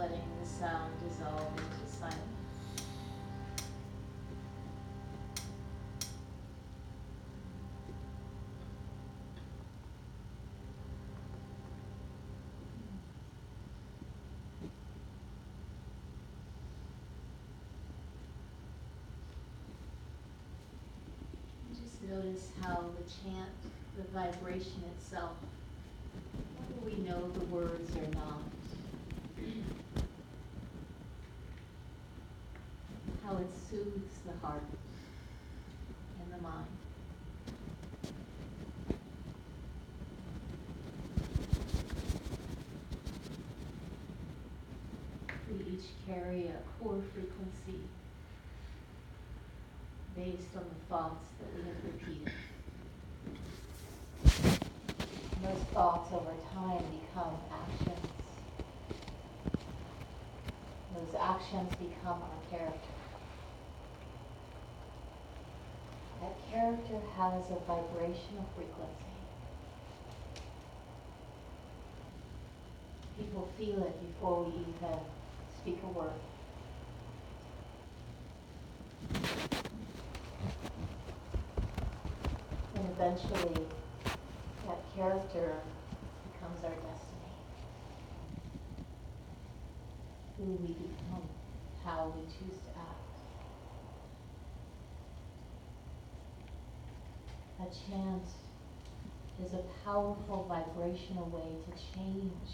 letting the sound dissolve into silence. Just notice how the chant, the vibration itself, whether we know the words or not, how it soothes the heart and the mind. We each carry a core frequency based on the thoughts that we have repeated. And those thoughts over time become actions. Those actions become our character. That character has a vibrational frequency. People feel it before we even speak a word. And eventually, that character becomes our destiny. Who we become, how we choose to act. A chant is a powerful vibrational way to change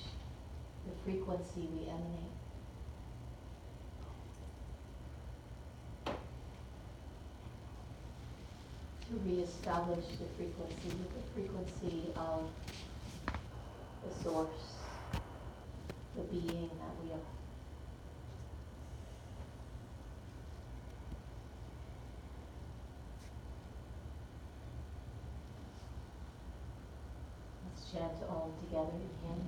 the frequency we emanate. To reestablish the frequency of the source, the being that we are. Let's chant all together again.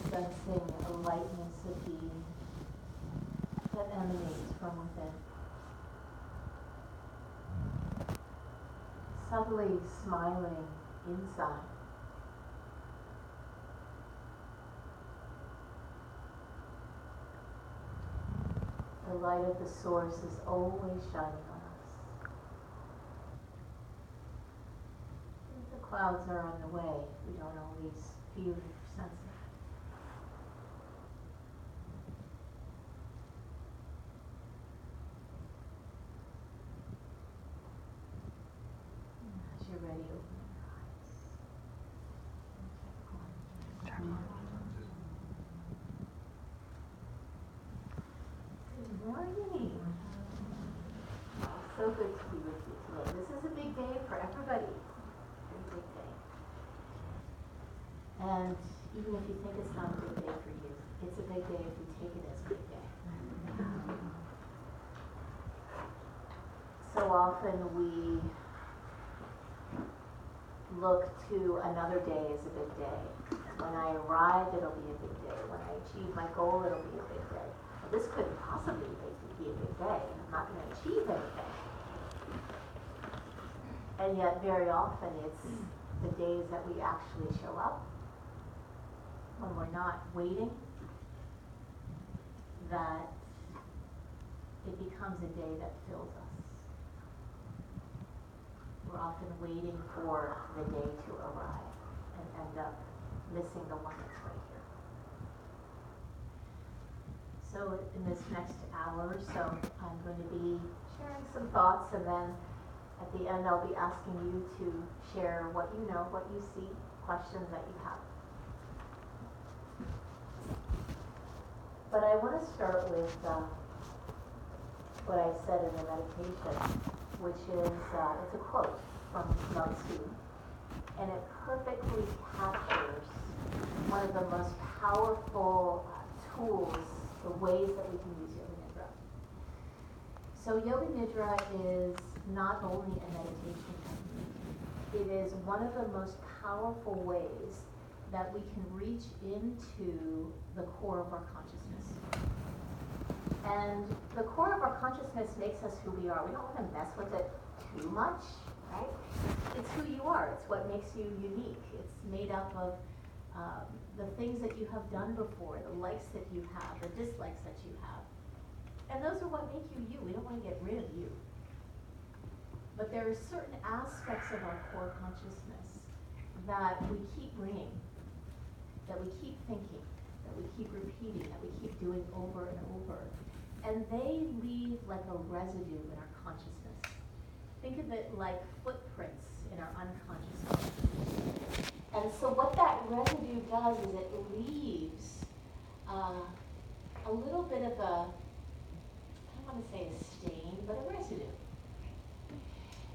Sensing a lightness of being that emanates from within. Subtly smiling inside. The light of the source is always shining on us. If the clouds are on the way, we don't always feel it or sense it. As you're ready, open your eyes. Good morning. So good to be with you today. This is a big day for everybody. Very big day. And even if you think it's not a big day for you, it's a big day if you take it as a big day. So often we look to another day as a big day. When I arrive, it'll be a big day. When I achieve my goal, it'll be a big day. Well, this couldn't possibly be a good day. I'm not going to achieve anything. And yet very often it's the days that we actually show up, when we're not waiting, that it becomes a day that fills us. We're often waiting for the day to arrive and end up missing the one that's right here. So in this next hour or so, I'm going to be sharing some thoughts, and then at the end I'll be asking you to share what you know, what you see, questions that you have. But I want to start with what I said in the meditation, which is, it's a quote from Lao Tzu, and it perfectly captures one of the most powerful tools, the ways that we can use Yoga Nidra. So Yoga Nidra is not only a meditation technique, it is one of the most powerful ways that we can reach into the core of our consciousness. And the core of our consciousness makes us who we are. We don't want to mess with it too much, right? It's who you are. It's what makes you unique. It's made up of the things that you have done before, the likes that you have, the dislikes that you have. And those are what make you you. We don't want to get rid of you. But there are certain aspects of our core consciousness that we keep bringing, that we keep thinking, that we keep repeating, that we keep doing over and over. And they leave like a residue in our consciousness. Think of it like footprints in our unconscious mind. And so what that residue does is it leaves a little bit of a, I don't want to say a stain, but a residue.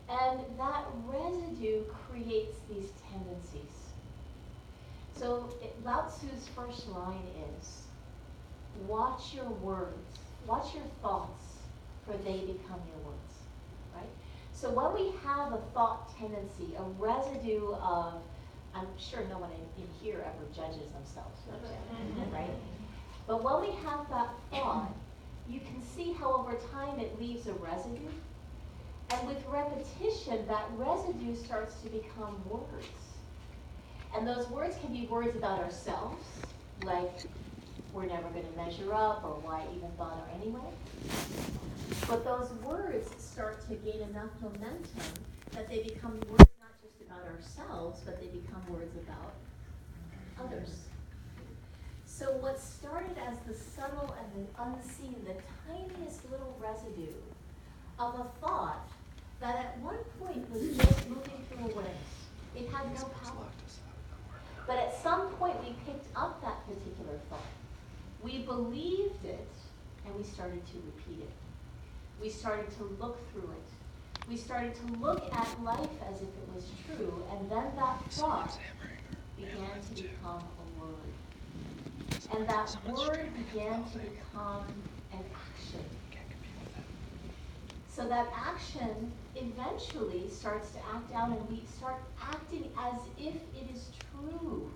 And that residue creates these tendencies. So Lao Tzu's first line is, watch your words, watch your thoughts, for they become your words, right? So when we have a thought tendency, a residue of, I'm sure no one in here ever judges themselves, right? But when we have that thought, you can see how over time it leaves a residue. And with repetition, that residue starts to become words. And those words can be words about ourselves, like we're never going to measure up, or why even bother anyway. But those words start to gain enough momentum that they become words not just about ourselves, but they become words about others. So what started as the subtle and the unseen, the tiniest little residue of a thought that at one point was just moving through awareness. It had no power. But at some point we picked up that particular thought. We believed it, and we started to repeat it. We started to look through it. We started to look at life as if it was true, and then that thought began to become a word. And that word began to become an action. So that action eventually starts to act out, and we start acting as if it is true.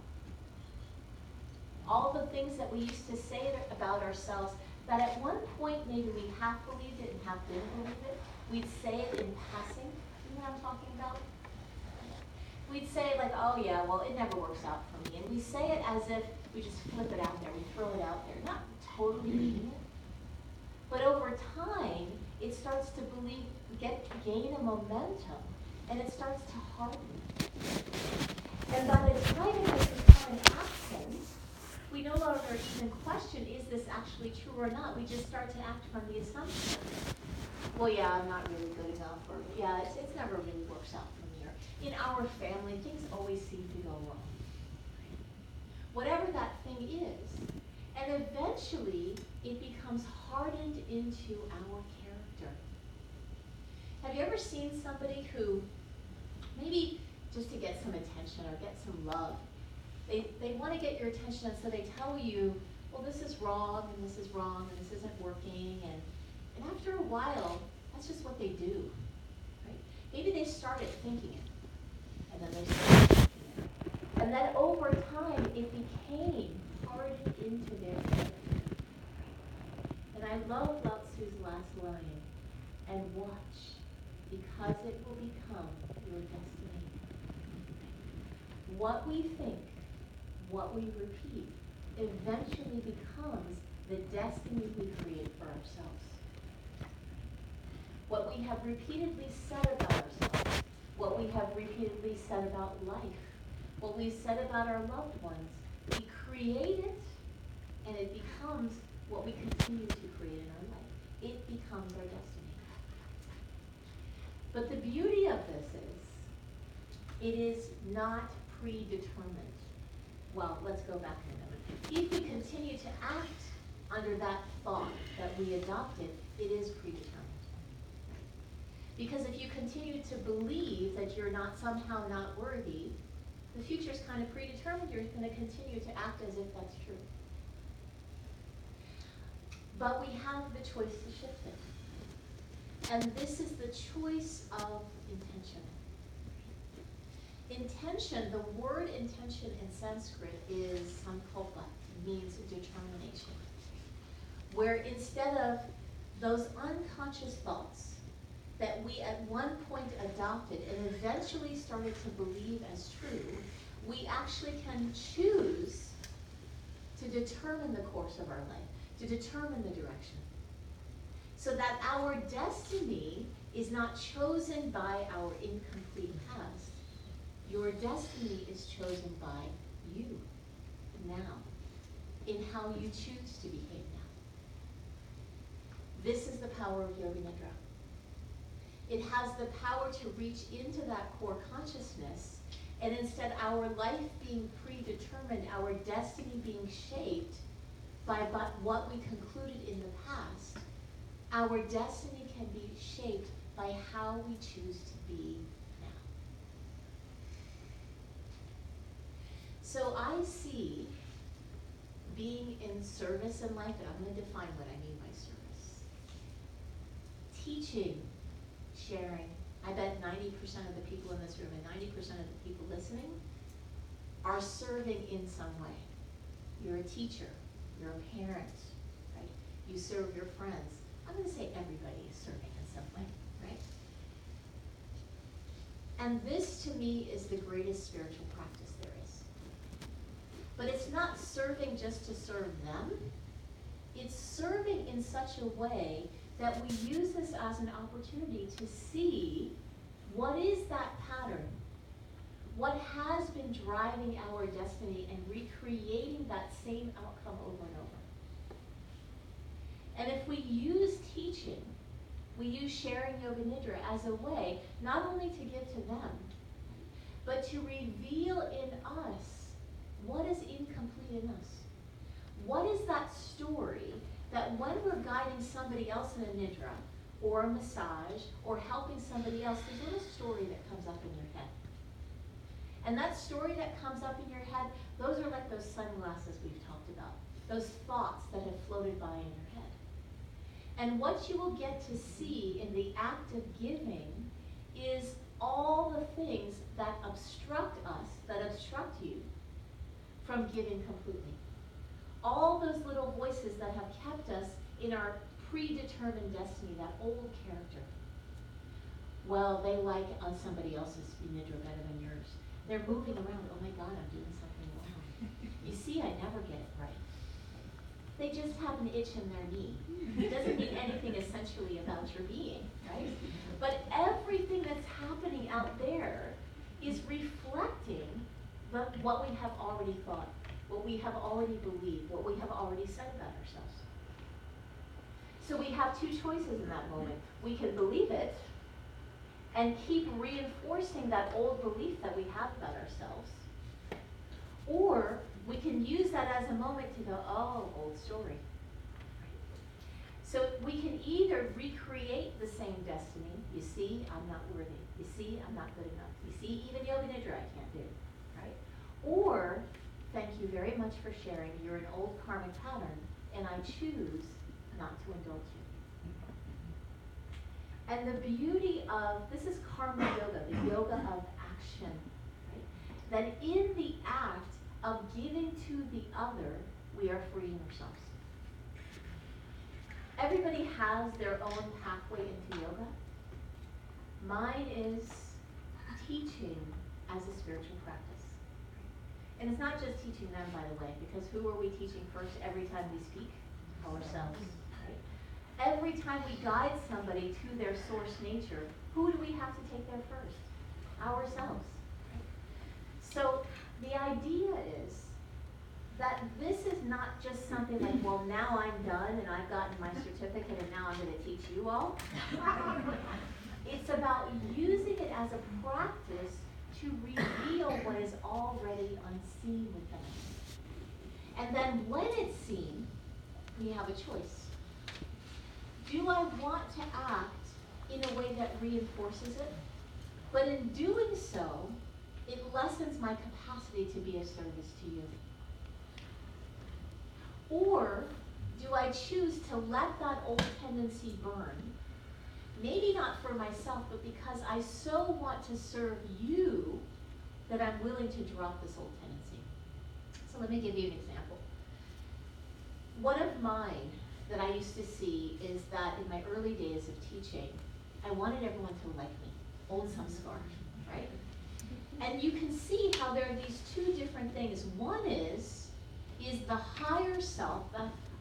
All the things that we used to say about ourselves, that at one point maybe we half believed it and half didn't believe it, we'd say it in passing. You know what I'm talking about? We'd say like, oh yeah, well it never works out for me. And we say it as if we just flip it out there, we throw it out there, not totally meaning it. But over time, it starts to gain a momentum, and it starts to harden. And by the time it has become an action, we no longer even question, is this actually true or not? We just start to act from the assumption. Well, yeah, I'm not really good enough, or yeah, it's never really works out for me. Or in our family, things always seem to go wrong. Whatever that thing is. And eventually, it becomes hardened into our character. Have you ever seen somebody who, maybe just to get some attention or get some love, they want to get your attention, and so they tell you, well, this is wrong, and this is wrong, and this isn't working, and after a while, that's just what they do, right? Maybe they started thinking it, and then they started thinking it. And then over time, it became hardened into their character. And I love Lao Su's last line, and watch, because it will become your destiny. What we think, what we repeat, eventually becomes the destiny we create for ourselves. What we have repeatedly said about ourselves, what we have repeatedly said about life, what we said about our loved ones, we create it, and it becomes what we continue to create in our life. It becomes our destiny. But the beauty of this is, it is not predetermined. Well, let's go back in a moment. If we continue to act under that thought that we adopted, it is predetermined. Because if you continue to believe that you're not somehow not worthy, the future's kind of predetermined. You're going to continue to act as if that's true. But we have the choice to shift it. And this is the choice of intention. Intention, the word intention in Sanskrit is sankalpa, means determination. Where instead of those unconscious thoughts that we at one point adopted and eventually started to believe as true, we actually can choose to determine the course of our life, to determine the direction. So that our destiny is not chosen by our incomplete past. Your destiny is chosen by you now, in how you choose to behave now. This is the power of Yoga Nidra. It has the power to reach into that core consciousness, and instead our life being predetermined, our destiny being shaped by what we concluded in the past, our destiny can be shaped by how we choose to be now. So I see being in service in life, and I'm going to define what I mean by service. Teaching, sharing. I bet 90% of the people in this room and 90% of the people listening are serving in some way. You're a teacher, you're a parent, right? You serve your friends. I'm going to say everybody is serving in some way, right? And this to me is the greatest spiritual practice there is. But it's not serving just to serve them. It's serving in such a way that we use this as an opportunity to see what is that pattern, what has been driving our destiny and recreating that same outcome over and over. And if we use teaching, we use sharing Yoga Nidra as a way not only to give to them, but to reveal in us what is incomplete in us. What is that story that when we're guiding somebody else in a nidra, or a massage, or helping somebody else, there's a little story that comes up in your head. And that story that comes up in your head, those are like those sunglasses we've talked about, those thoughts that have floated by in your head. And what you will get to see in the act of giving is all the things that obstruct us, that obstruct you from giving completely. All those little voices that have kept us in our predetermined destiny, that old character. Well, they like somebody else's nidra better than yours. They're moving around, oh my God, I'm doing something wrong. You see, I never get it right. They just have an itch in their knee. It doesn't mean anything essentially about your being, right? But everything that's happening out there is reflecting what we have already thought, what we have already believed, what we have already said about ourselves. So we have two choices in that moment. We can believe it and keep reinforcing that old belief that we have about ourselves. Or we can use that as a moment to go, oh, old story. So we can either recreate the same destiny. You see, I'm not worthy. You see, I'm not good enough. You see, even Yoga Nidra I can't do, right? Or, thank you very much for sharing. You're an old karmic pattern, and I choose not to indulge you. And the beauty of, this is karma yoga, the yoga of action, right? That in the act of giving to the other, we are freeing ourselves. Everybody has their own pathway into yoga. Mine is teaching as a spiritual practice. And it's not just teaching them, by the way, because who are we teaching first every time we speak? Ourselves. Right? Every time we guide somebody to their source nature, who do we have to take there first? Ourselves. Right? So the idea is that this is not just something like, well, now I'm done and I've gotten my certificate and now I'm going to teach you all. It's about using it as a practice to reveal what is already unseen within us. And then when it's seen, we have a choice. Do I want to act in a way that reinforces it? But in doing so, it lessens my capacity to be of service to you. Or do I choose to let that old tendency burn? Maybe not for myself, but because I so want to serve you that I'm willing to drop this old tendency. So let me give you an example. One of mine that I used to see is that in my early days of teaching, I wanted everyone to like me, old samskar, right? And you can see how there are these two different things. One is the higher self,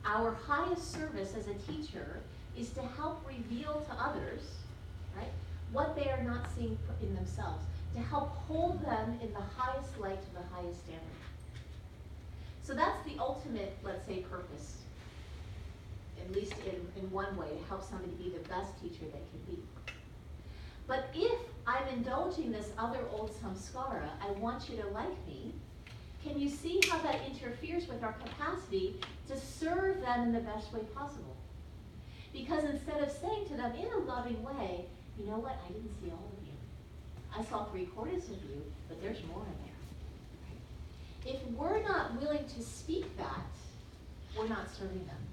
our highest service as a teacher is to help reveal to others, right, what they are not seeing in themselves, to help hold them in the highest light to the highest standard. So that's the ultimate, let's say, purpose, at least in one way, to help somebody be the best teacher they can be. But if I'm indulging this other old samskara, I want you to like me, can you see how that interferes with our capacity to serve them in the best way possible? Because instead of saying to them in a loving way, you know what, I didn't see all of you. I saw 3/4 of you, but there's more in there. If we're not willing to speak that, we're not serving them.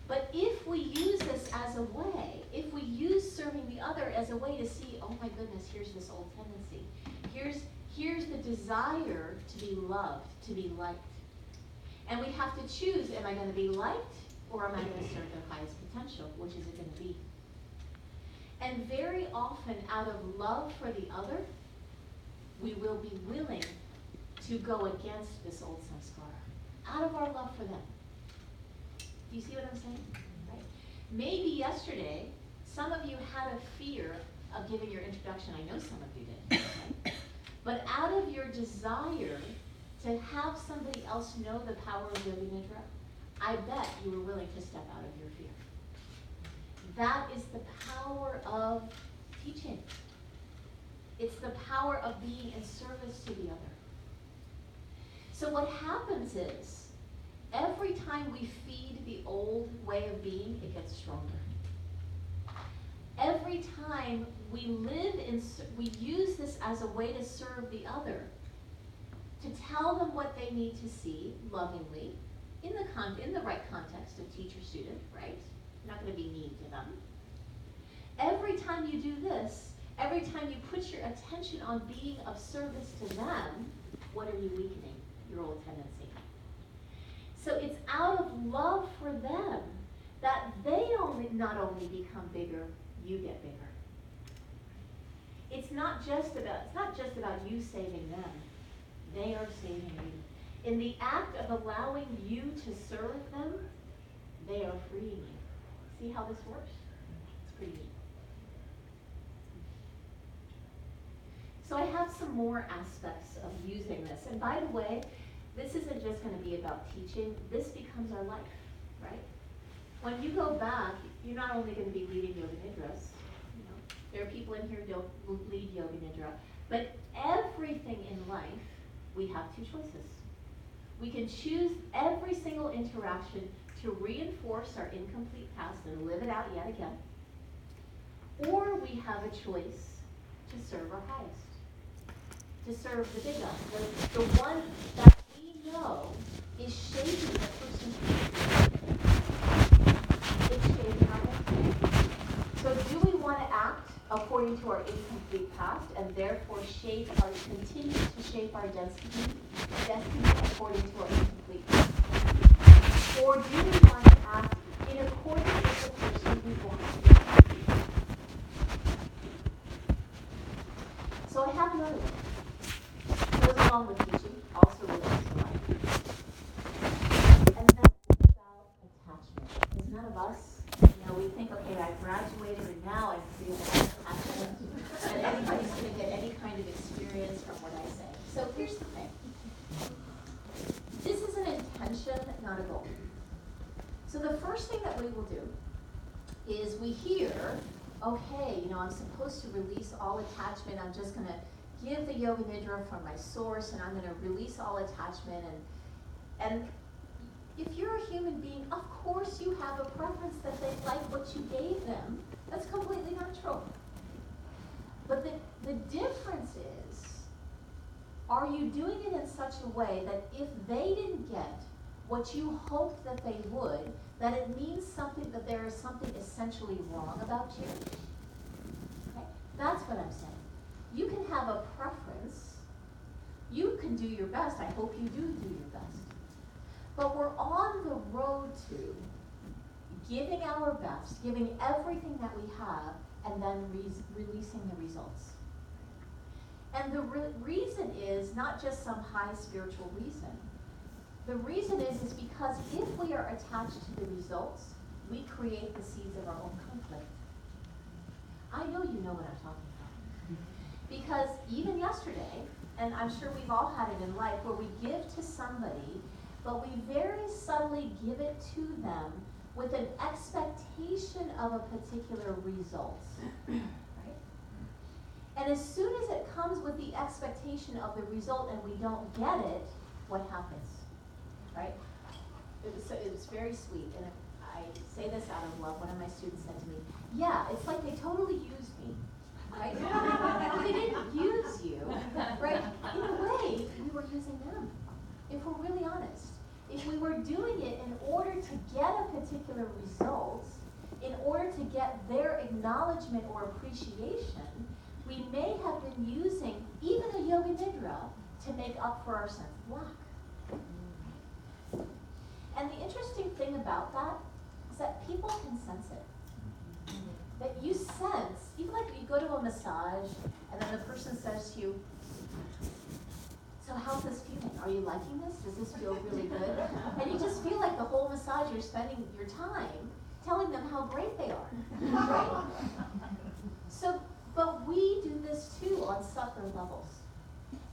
But if we use this as a way, if we use serving the other as a way to see, oh my goodness, here's this old tendency. Here's the desire to be loved, to be liked. And we have to choose, am I going to be liked or am I going to serve their highest potential? Which is it going to be? And very often, out of love for the other, we will be willing to go against this old samskara, out of our love for them. Do you see what I'm saying? Right? Maybe yesterday, some of you had a fear of giving your introduction. I know some of you did. Right? But out of your desire to have somebody else know the power of Yoga Nidra, I bet you were willing to step out of your fear. That is the power of teaching. It's the power of being in service to the other. So what happens is, every time we feed the old way of being, it gets stronger. Every time we use this as a way to serve the other, to tell them what they need to see lovingly, in the right context of teacher-student, right? You're not going to be mean to them. Every time you do this, every time you put your attention on being of service to them, what are you weakening? Your old tendency. So it's out of love for them that they not only become bigger, you get bigger. It's not just about you saving them. They are saving you. In the act of allowing you to serve them, they are freeing you. See how this works? It's pretty neat. So I have some more aspects of using this. And by the way, this isn't just going to be about teaching. This becomes our life, right? When you go back, you're not only going to be leading Yoga Nidras. You know, there are people in here who don't lead Yoga Nidra. But everything in life, we have two choices. We can choose every single interaction to reinforce our incomplete past and live it out yet again. Or we have a choice to serve our highest, to serve the big us, the one that we know is shaping the person's it's shaping our destiny. So do we want to act according to our incomplete past and therefore continue to shape our destiny according to our incomplete past? Or do we want to act none of us, we think, okay, I graduated and now I feel attachment, and anybody's going to get any kind of experience from what I say. So here's the thing. This is an intention, not a goal. So the first thing that we will do is we hear, okay, I'm supposed to release all attachment. I'm just going to give the yoga nidra from my source, and I'm going to release all attachment. And if you're a human being, of course you have a preference that they like what you gave them. That's completely natural. But the difference is, are you doing it in such a way that if they didn't get what you hoped that they would, that it means something, that there is something essentially wrong about you? Okay? That's what I'm saying. You can have a preference. You can do your best. I hope you do your best. But we're on the road to giving our best, giving everything that we have, and then releasing the results. And the reason is not just some high spiritual reason. The reason is because if we are attached to the results, we create the seeds of our own conflict. I know you know what I'm talking about. Because even yesterday, and I'm sure we've all had it in life, where we give to somebody, but we very subtly give it to them with an expectation of a particular result. Right? And as soon as it comes with the expectation of the result and we don't get it, what happens? Right? It was very sweet, and I say this out of love. One of my students said to me, yeah, it's like they totally used me. Right? Well, they didn't use you, right? In a way, we were using them, if we're really honest. If we were doing it in order to get a particular result, in order to get their acknowledgement or appreciation, we may have been using even a yoga nidra to make up for our sense of lack. And the interesting thing about that is that people can sense it. That you sense, even like you go to a massage and then the person says to you, so how's this feeling? Are you liking this? Does this feel really good? And you just feel like the whole massage you're spending your time telling them how great they are, right? So, but we do this too on subtler levels.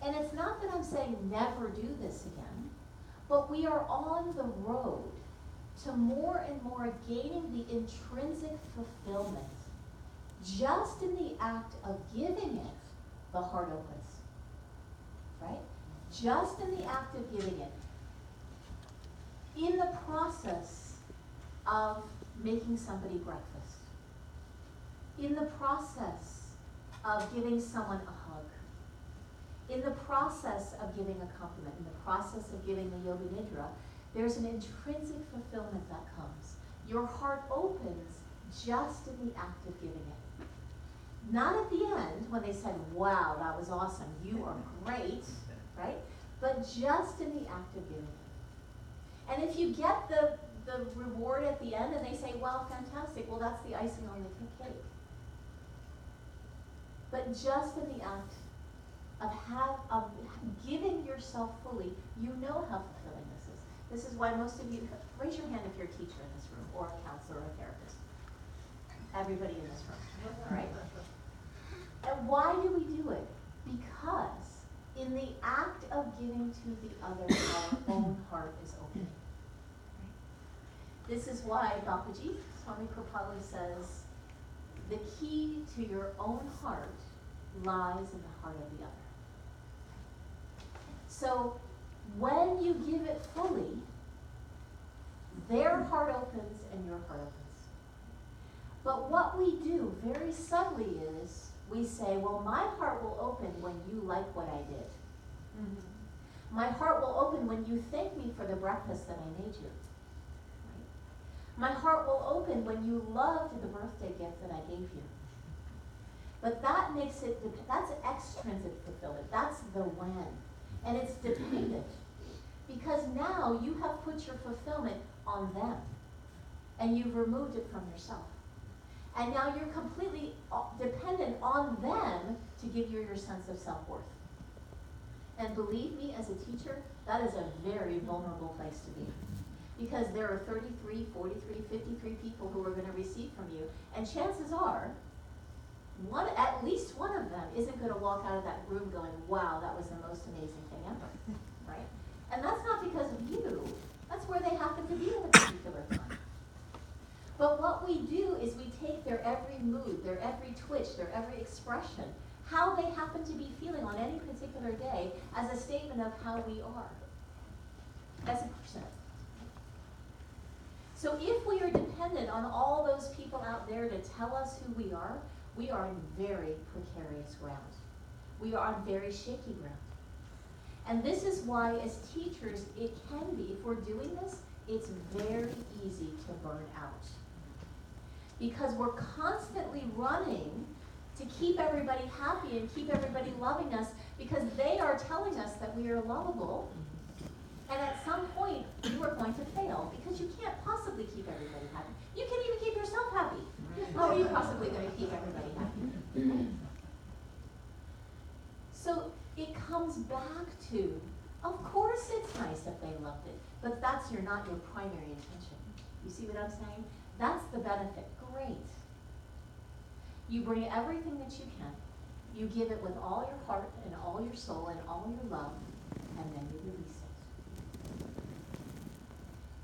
And it's not that I'm saying never do this again, but we are on the road to more and more gaining the intrinsic fulfillment. Just in the act of giving it, the heart opens, right? Just in the act of giving it. In the process of making somebody breakfast. In the process of giving someone a hug. In the process of giving a compliment. In the process of giving the yoga nidra, there's an intrinsic fulfillment that comes. Your heart opens just in the act of giving it. Not at the end when they said, wow, that was awesome, you are great, right? But just in the act of giving it. And if you get the reward at the end and they say, wow, fantastic, well, that's the icing on the cake. But just in the act of giving yourself fully, you know how fulfilling this is. This is why most of you, raise your hand if you're a teacher in this room, or a counselor or a therapist. Everybody in this room, all right? And why do we do it? Because in the act of giving to the other, our own heart is open. This is why Bapuji, Swami Prabhupada says, the key to your own heart lies in the heart of the other. So when you give it fully, their heart opens and your heart opens. But what we do very subtly is we say, well, my heart will open when you like what I did. Mm-hmm. My heart will open when you thank me for the breakfast that I made you. Right? My heart will open when you loved the birthday gift that I gave you. But that makes it, that's extrinsic fulfillment. That's the when. And it's dependent. Because now you have put your fulfillment on them. And you've removed it from yourself. And now you're completely dependent on them to give you your sense of self-worth. And believe me, as a teacher, that is a very vulnerable place to be. because there are 33, 43, 53 people who are going to receive from you, and chances are, at least one of them isn't going to walk out of that room going, wow, that was the most amazing thing ever, right? And that's not because of you, that's where they happen to be at a particular time. But what we do is we take their every mood, their every twitch, their every expression, how they happen to be feeling on any particular day, as a statement of how we are as a person. So if we are dependent on all those people out there to tell us who we are in very precarious ground. We are on very shaky ground. And this is why, as teachers, it can be, if we're doing this, it's very easy to burn out. Because we're constantly running to keep everybody happy and keep everybody loving us, because they are telling us that we are lovable. And at some point, you are going to fail, because you can't possibly keep everybody happy. You can't even keep yourself happy. How are you possibly going to keep everybody happy? So it comes back to, of course it's nice if they loved it, but that's not your primary intention. You see what I'm saying? That's the benefit. Great. You bring everything that you can. You give it with all your heart and all your soul and all your love, and then you release it.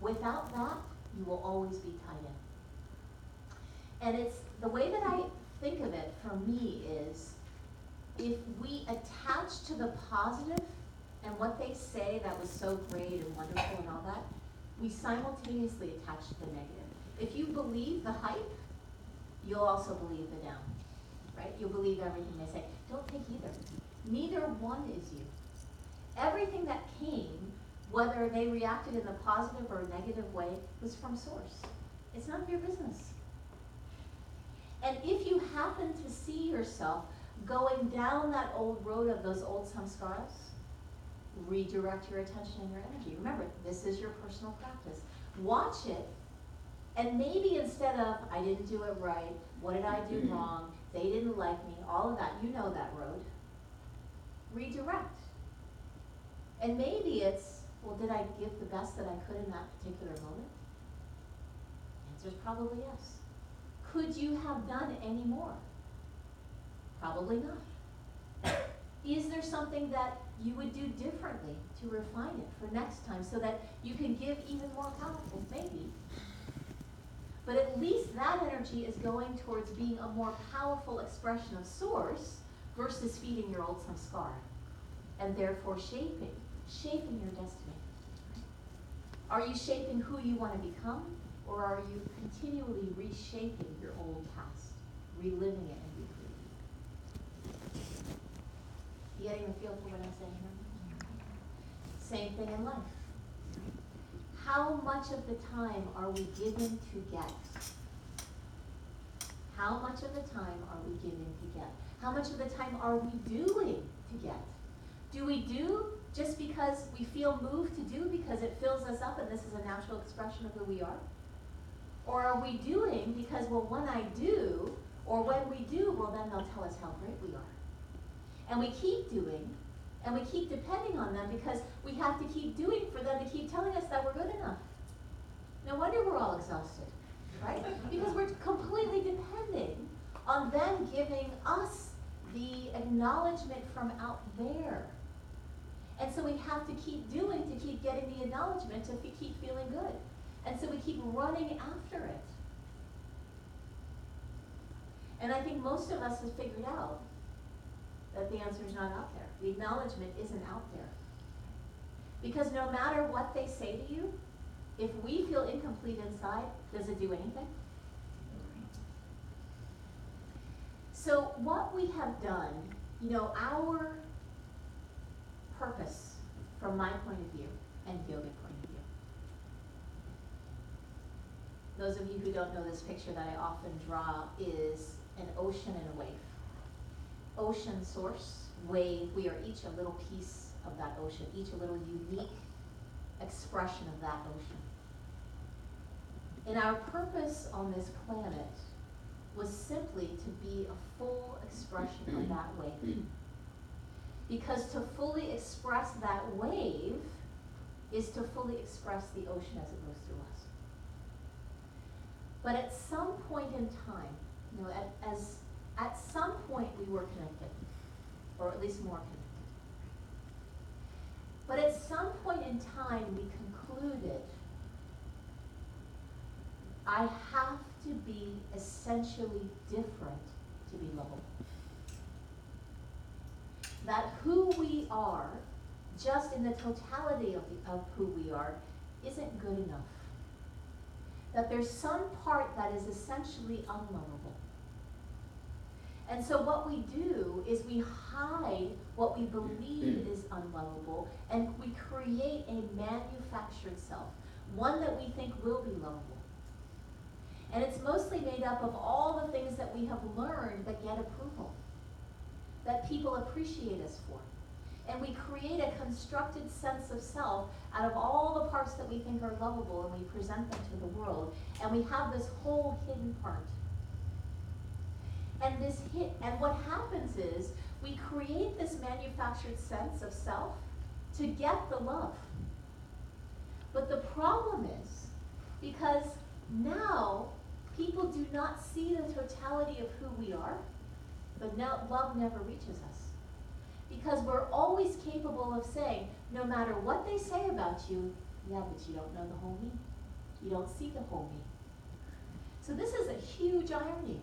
Without that, you will always be tied in. And it's the way that I think of it for me is, if we attach to the positive and what they say that was so great and wonderful and all that, we simultaneously attach to the negative. If you believe the hype, you'll also believe the down, right? You'll believe everything they say. Don't take either. Neither one is you. Everything that came, whether they reacted in the positive or negative way, was from source. It's none of your business. And if you happen to see yourself going down that old road of those old samskaras, redirect your attention and your energy. Remember, this is your personal practice. Watch it, and maybe instead of, I didn't do it right, what did I do wrong, they didn't like me, all of that, you know that road. Redirect. And maybe it's, well, did I give the best that I could in that particular moment? The answer is probably yes. Could you have done any more? Probably not. Is there something that you would do differently to refine it for next time so that you can give even more powerful? Maybe. But at least that energy is going towards being a more powerful expression of source versus feeding your old samskara, and therefore shaping your destiny. Are you shaping who you want to become, or are you continually reshaping your old past, reliving it and recreating it? You getting the feel for what I'm saying here? Same thing in life. How much of the time are we given to get? How much of the time are we given to get? How much of the time are we doing to get? Do we do just because we feel moved to do because it fills us up and this is a natural expression of who we are? Or are we doing because, well, when I do, or when we do, well, then they'll tell us how great we are. And we keep doing, and we keep depending on them because we have to keep doing for them to keep telling us that we're good enough. No wonder we're all exhausted, right? Because we're completely depending on them giving us the acknowledgement from out there. And so we have to keep doing to keep getting the acknowledgement to keep feeling good. And so we keep running after it. And I think most of us have figured out that the answer is not out there. The acknowledgement isn't out there. Because no matter what they say to you, if we feel incomplete inside, does it do anything? So what we have done, our purpose, from my point of view and yogic point of view. Those of you who don't know this picture that I often draw is an ocean and a wave. Ocean source, wave, we are each a little piece of that ocean, each a little unique expression of that ocean. And our purpose on this planet was simply to be a full expression of that wave. Because to fully express that wave, is to fully express the ocean as it goes through us. But at some point in time, at some point we were connected, or at least more connected. But at some point in time we concluded, I have to be essentially different to be lovable. That who we are, just in the totality of who we are, isn't good enough. That there's some part that is essentially unlovable. And so what we do is we hide what we believe is unlovable, and we create a manufactured self, one that we think will be lovable. And it's mostly made up of all the things that we have learned that get approval, that people appreciate us for. And we create a constructed sense of self out of all the parts that we think are lovable, and we present them to the world. And we have this whole hidden part. And what happens is we create this manufactured sense of self to get the love. But the problem is, because now people do not see the totality of who we are, love never reaches us. Because we're always capable of saying, no matter what they say about you, yeah, but you don't know the whole me. You don't see the whole me. So this is a huge irony.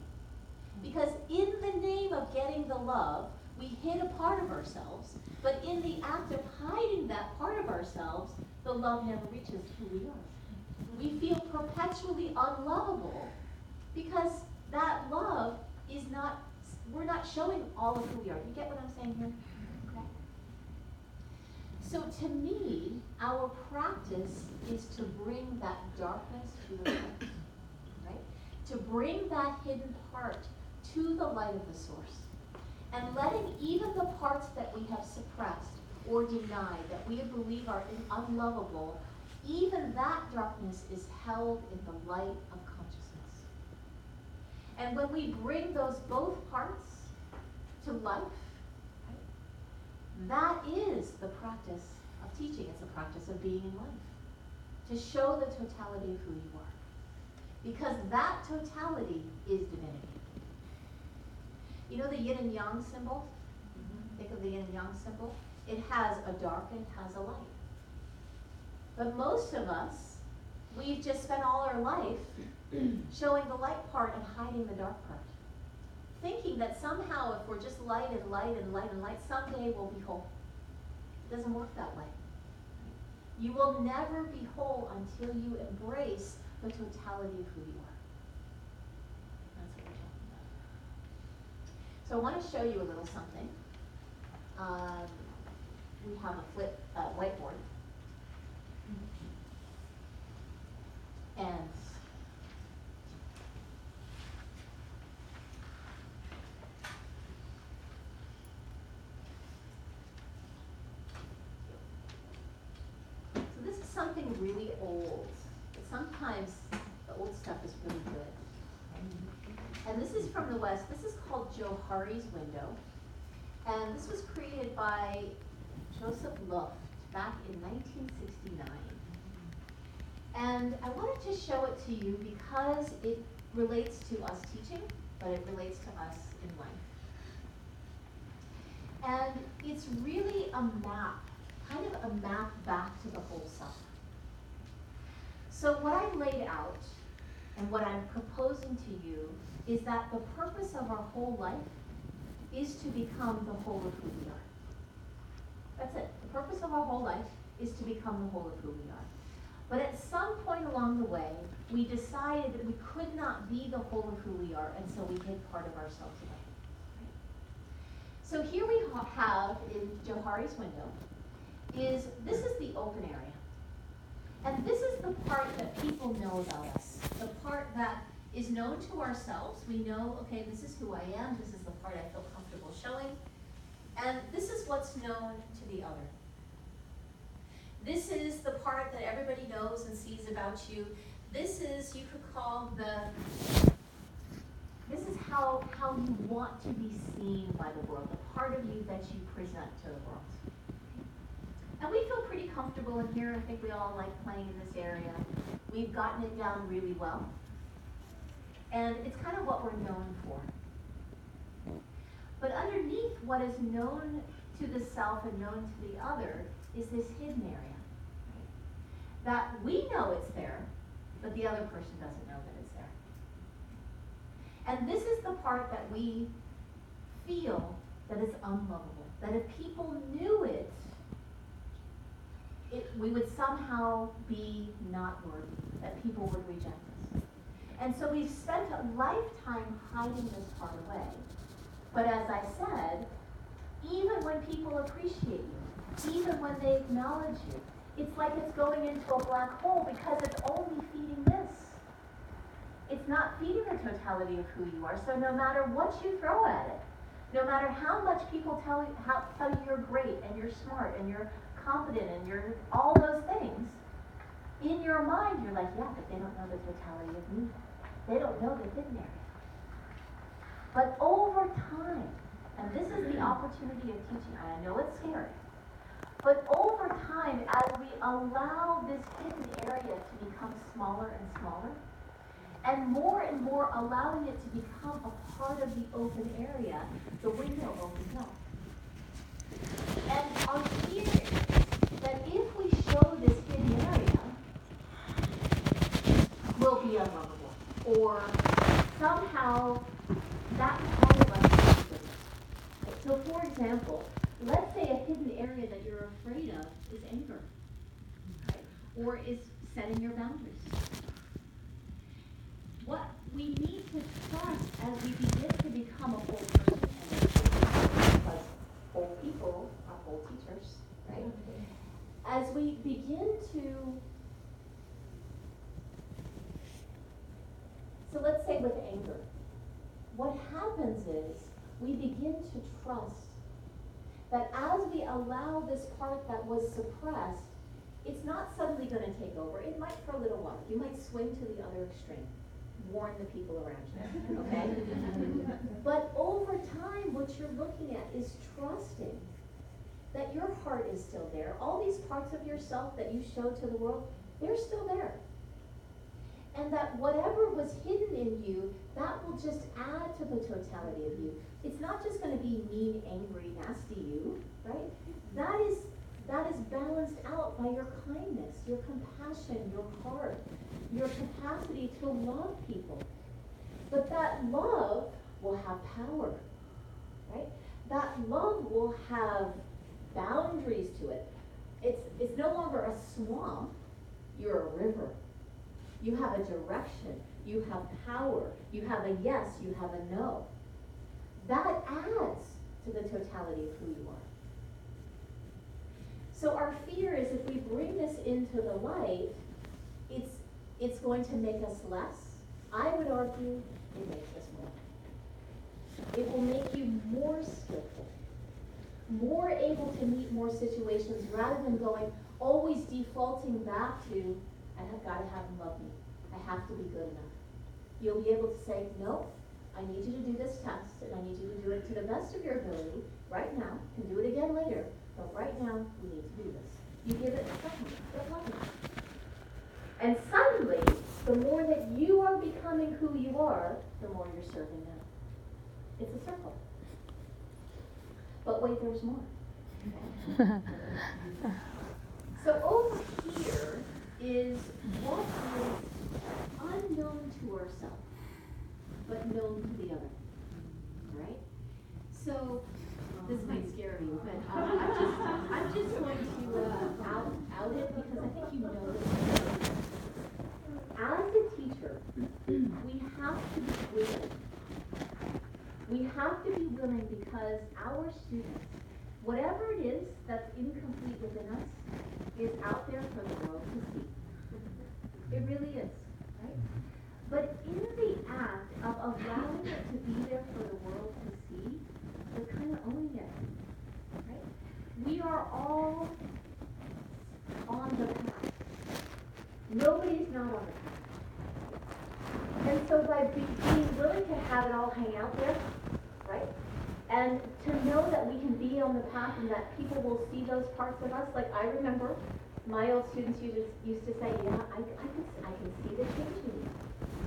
Because in the name of getting the love, we hid a part of ourselves, but in the act of hiding that part of ourselves, the love never reaches who we are. We feel perpetually unlovable because that love is not, we're not showing all of who we are. You get what I'm saying here? Okay. So to me, our practice is to bring that darkness to the light, right? To bring that hidden part to the light of the source, and letting even the parts that we have suppressed or denied, that we believe are unlovable, even that darkness is held in the light of consciousness. And when we bring those both parts to life, right, that is the practice of teaching. It's a practice of being in life, to show the totality of who you are. Because that totality is divinity. You know the yin and yang symbol? Mm-hmm. Think of the yin and yang symbol. It has a dark and it has a light. But most of us, we've just spent all our life showing the light part and hiding the dark part. Thinking that somehow if we're just light and light and light and light, someday we'll be whole. It doesn't work that way. You will never be whole until you embrace the totality of who you are. That's what we're talking about. So I want to show you a little something. We have a flip whiteboard. And so this is something really old. But sometimes the old stuff is really good. And this is from the West. This is called Johari's window. And this was created by Joseph Luft back in 1969. And I wanted to show it to you because it relates to us teaching, but it relates to us in life. And it's really a map, kind of a map back to the whole self. So what I laid out and what I'm proposing to you is that the purpose of our whole life is to become the whole of who we are. That's it. The purpose of our whole life is to become the whole of who we are. But at some point along the way, we decided that we could not be the whole of who we are, and so we hid part of ourselves away. Right? So here we have in Johari's window, this is the open area. And this is the part that people know about us, the part that is known to ourselves. We know, okay, this is who I am, this is the part I feel comfortable showing, and this is what's known to the other. This is the part that everybody knows and sees about you. This is, you could call this is how you want to be seen by the world, the part of you that you present to the world. And we feel pretty comfortable in here. I think we all like playing in this area. We've gotten it down really well. And it's kind of what we're known for. But underneath what is known to the self and known to the other is this hidden area. Right? That we know it's there, but the other person doesn't know that it's there. And this is the part that we feel that is unlovable. That if people knew it, we would somehow be not worthy, that people would reject us. And so we've spent a lifetime hiding this part away. But as I said, even when people appreciate you, even when they acknowledge you, it's like it's going into a black hole because it's only feeding this. It's not feeding the totality of who you are. So no matter what you throw at it, no matter how much people tell you you're great and you're smart and you're competent and you're all those things, in your mind you're like, yeah, but they don't know the totality of me. They don't know the hidden area. But over time, and this is the opportunity of teaching, and I know it's scary, but over time, as we allow this hidden area to become smaller and smaller, and more allowing it to become a part of the open area, the window opens up. And our fear is that if we show this hidden area, we'll be unlovable. Or somehow that part of us is hidden. So for example, let's say a hidden area that you're afraid of is anger. Right? Or is setting your boundaries. What we need to trust as we begin to become a whole person, because whole people are whole teachers, right? As we begin to, so let's say with anger, what happens is we begin to trust that as we allow this part that was suppressed, it's not suddenly going to take over. It might for a little while. You might swing to the other extreme. Warn the people around you, okay? But over time, what you're looking at is trusting that your heart is still there. All these parts of yourself that you show to the world, they're still there. And that whatever was hidden in you, that will just add to the totality of you. It's not just going to be mean, angry, nasty you, right? That is balanced out by your kindness, your compassion, your heart, your capacity to love people. But that love will have power, right? That love will have boundaries to it. It's no longer a swamp, you're a river. You have a direction, you have power, you have a yes, you have a no. That adds to the totality of who you are. So our fear is if we bring this into the light, it's going to make us less. I would argue it makes us more. It will make you more skillful, more able to meet more situations rather than always defaulting back to, I have got to have them love me. I have to be good enough. You'll be able to say, no, I need you to do this test, and I need you to do it to the best of your ability right now. You can do it again later, but right now, we need to do this. You give it a second, but love it. And suddenly, the more that you are becoming who you are, the more you're serving them. It's a circle. But wait, there's more. So over here is what is unknown to ourselves, but known to the other. Right? So this might scare you, but I'm just going to out it because I think you know this. As a teacher, we have to be willing. We have to be willing because our students, whatever it is that's incomplete within us, is out there for the world to see. It really is, right? But in the act of allowing it to be there for the world to see, we're kind of owning it, right? We are all on the path. Nobody's not on the path. And so by being willing to have it all hang out there, right? And to know that we can be on the path and that people will see those parts of us. Like I remember my old students used to say, yeah, I can see the change in you.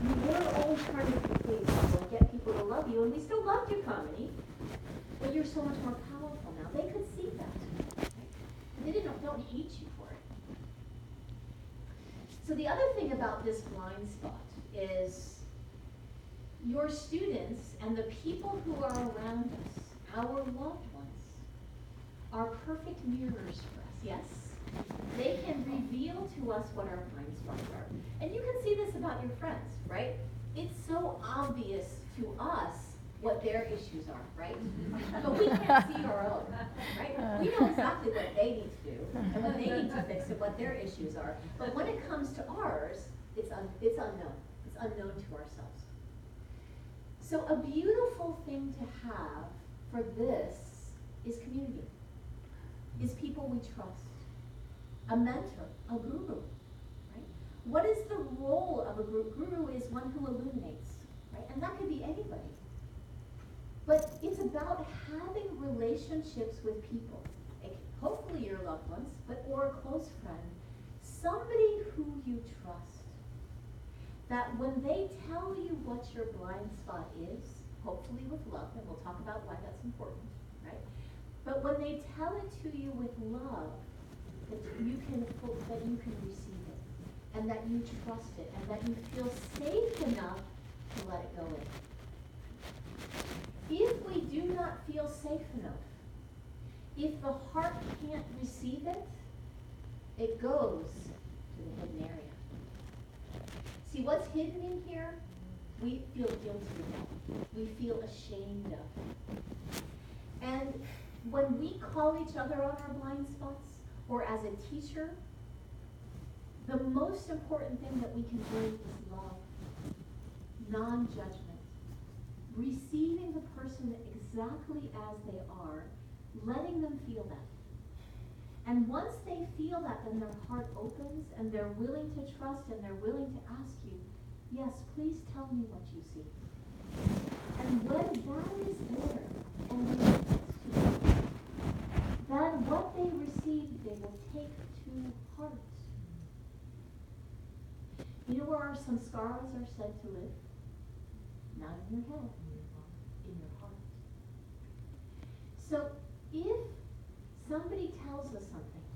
You were always trying to please people and get people to love you, and we still loved you, Kamini, but you're so much more powerful now. They could see that. Right? They don't hate you for it. So the other thing about this blind spot is your students and the people who are around us, our loved ones, are perfect mirrors for us, yes? They can reveal to us what our blind spots are. And you can see this about your friends, right? It's so obvious to us what their issues are, right? But we can't see our own, right? We know exactly what they need to do and what they need to fix and what their issues are. But when it comes to ours, it's unknown. It's unknown to ourselves. So a beautiful thing to have for this is community, is people we trust, a mentor, a guru, right? What is the role of a guru? Guru is one who illuminates, right? And that could be anybody. But it's about having relationships with people, like hopefully your loved ones, or a close friend, somebody who you trust. That when they tell you what your blind spot is, hopefully with love, and we'll talk about why that's important, right? But when they tell it to you with love, that you can receive it, and that you trust it, and that you feel safe enough to let it go in. If we do not feel safe enough, if the heart can't receive it, it goes to the hidden area. See, what's hidden in here, we feel guilty about. We feel ashamed of. And when we call each other on our blind spots, or as a teacher, the most important thing that we can do is love, non-judgment, receiving the person exactly as they are, letting them feel that. And once they feel that, then their heart opens and they're willing to trust and they're willing to ask you, yes, please tell me what you see. And when that is there, and they listen to you, then what they receive, they will take to heart. You know where our samskaras are said to live? Not in your head, in your heart. So if somebody tells us something,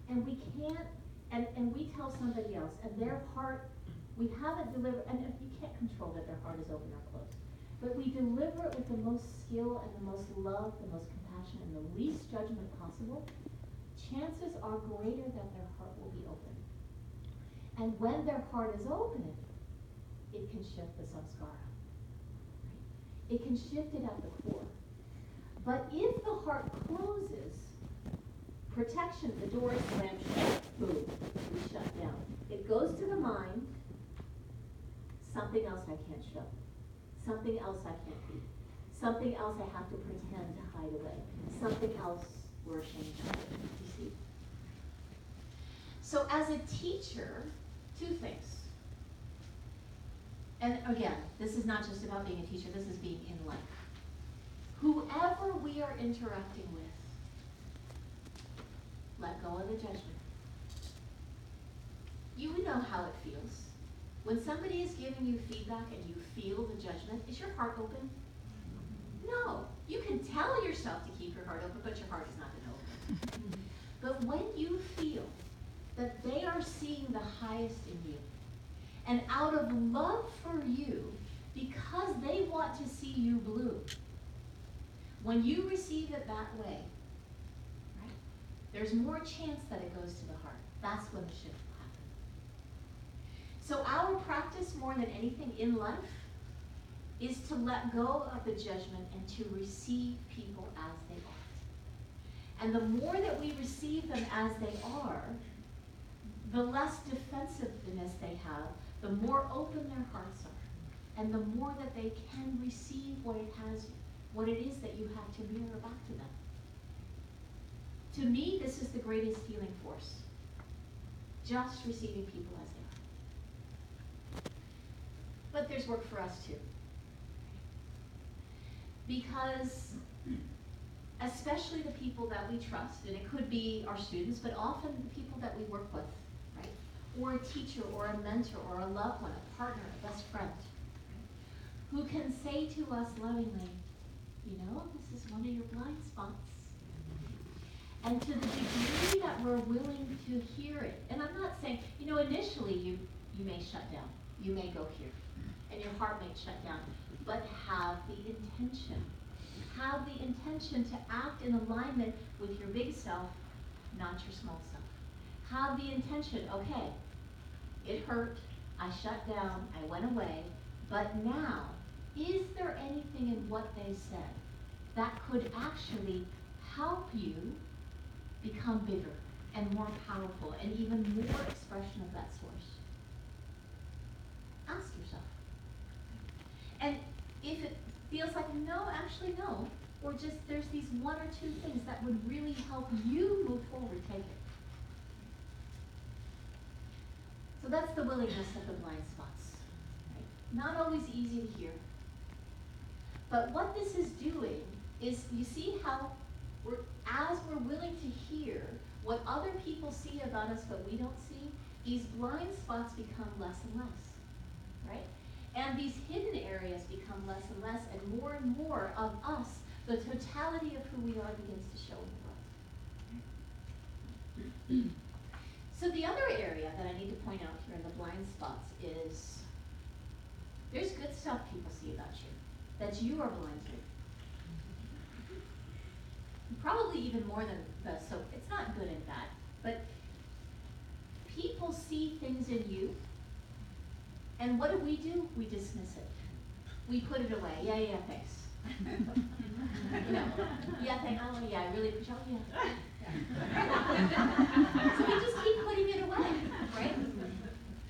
and we can't, and we tell somebody else, and their heart, we haven't delivered, and you can't control that their heart is open or closed, but we deliver it with the most skill and the most love, the most compassion, and the least judgment possible, chances are greater that their heart will be open. And when their heart is open, it can shift the samskara. Right? It can shift it at the core. But if the heart closes, protection, the door is slammed shut, boom, we shut down. It goes to the mind, something else I can't show, something else I can't be, something else I have to pretend to hide away, something else we're ashamed of, you see? So as a teacher, two things. And again, this is not just about being a teacher, this is being in life. Whoever we are interacting with, let go of the judgment. You know how it feels. When somebody is giving you feedback and you feel the judgment, is your heart open? No. You can tell yourself to keep your heart open, but your heart is not going to open. But when you feel that they are seeing the highest in you, and out of love for you, because they want to see you bloom, when you receive it that way, right, there's more chance that it goes to the heart. That's when the shift will happen. So our practice, more than anything in life, is to let go of the judgment and to receive people as they are. And the more that we receive them as they are, the less defensiveness they have, the more open their hearts are, and the more that they can receive what it is that you have to mirror back to them. To me, this is the greatest healing force. Just receiving people as they are. But there's work for us too. Because especially the people that we trust, and it could be our students, but often the people that we work with, right? Or a teacher, or a mentor, or a loved one, a partner, a best friend, right? Who can say to us lovingly, you know, this is one of your blind spots. And to the degree that we're willing to hear it, and I'm not saying, you know, initially you may shut down, you may go here, and your heart may shut down, but have the intention. Have the intention to act in alignment with your big self, not your small self. Have the intention, okay, it hurt, I shut down, I went away, but now, is there anything in what they said that could actually help you become bigger and more powerful and even more expression of that source? Ask yourself. And if it feels like no, actually no, or just there's these one or two things that would really help you move forward, take it. So that's the willingness of the blind spots. Right? Not always easy to hear. But what this is doing is, you see how as we're willing to hear what other people see about us but we don't see, these blind spots become less and less, right? And these hidden areas become less and more of us, the totality of who we are begins to show in the world. So the other area that I need to point out here in the blind spots is, there's good stuff people see about you that you are blind to. Probably even more than so it's not good and bad, but people see things in you, and what do? We dismiss it. We put it away. Yeah, thanks. Yeah, thanks. Oh, yeah, I really appreciate it. Yeah. So we just keep putting it away, right?